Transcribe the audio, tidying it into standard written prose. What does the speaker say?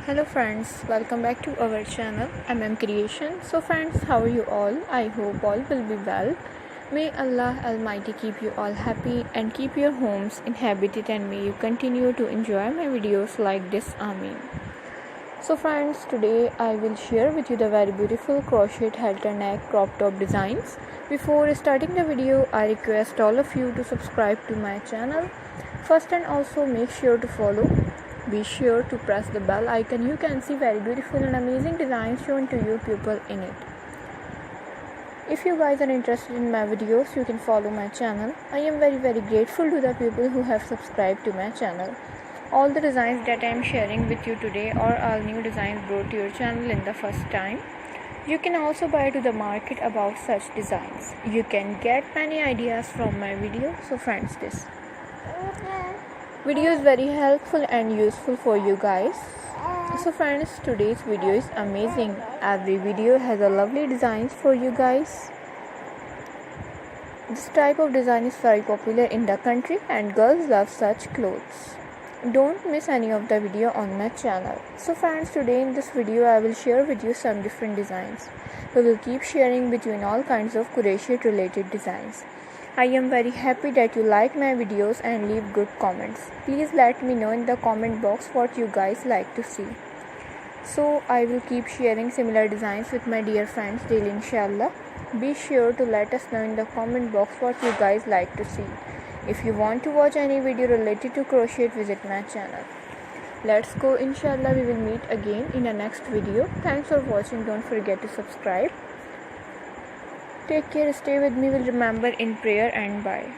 Hello friends, welcome back to our channel Creation. So friends, how are you all? I hope all will be well. May Allah Almighty keep you all happy and keep your homes inhabited, and may you continue to enjoy my videos like this. Ameen. So friends, today I will share with you the very beautiful crochet halter neck crop top designs. Before starting the video, I request all of you to subscribe to my channel first, and also make sure to follow. Be sure to press the bell icon. You can see very beautiful and amazing designs shown to you people in it. If you guys are interested in my videos, you can follow my channel. I am very grateful to the people who have subscribed to my channel. All the designs that I am sharing with you today are all new designs brought to your channel in the first time. You can also buy to the market about such designs. You can get many ideas from my video. So friends, this video is very helpful and useful for you guys. So friends, today's video is amazing. Every video has a lovely designs for you guys. This type of design is very popular in the country and girls love such clothes. Don't miss any of the video on my channel. So friends, today in this video I will share with you some different designs. We will keep sharing between all kinds of crochet related designs. I am very happy that you like my videos and leave good comments. Please let me know in the comment box what you guys like to see. So I will keep sharing similar designs with my dear friends daily, inshallah. Be sure to let us know in the comment box what you guys like to see. If you want to watch any video related to crochet, visit my channel. Let's go, inshallah. We will meet again in the next video. Thanks for watching. Don't forget to subscribe. Take care, stay with me, will remember in prayer, and bye.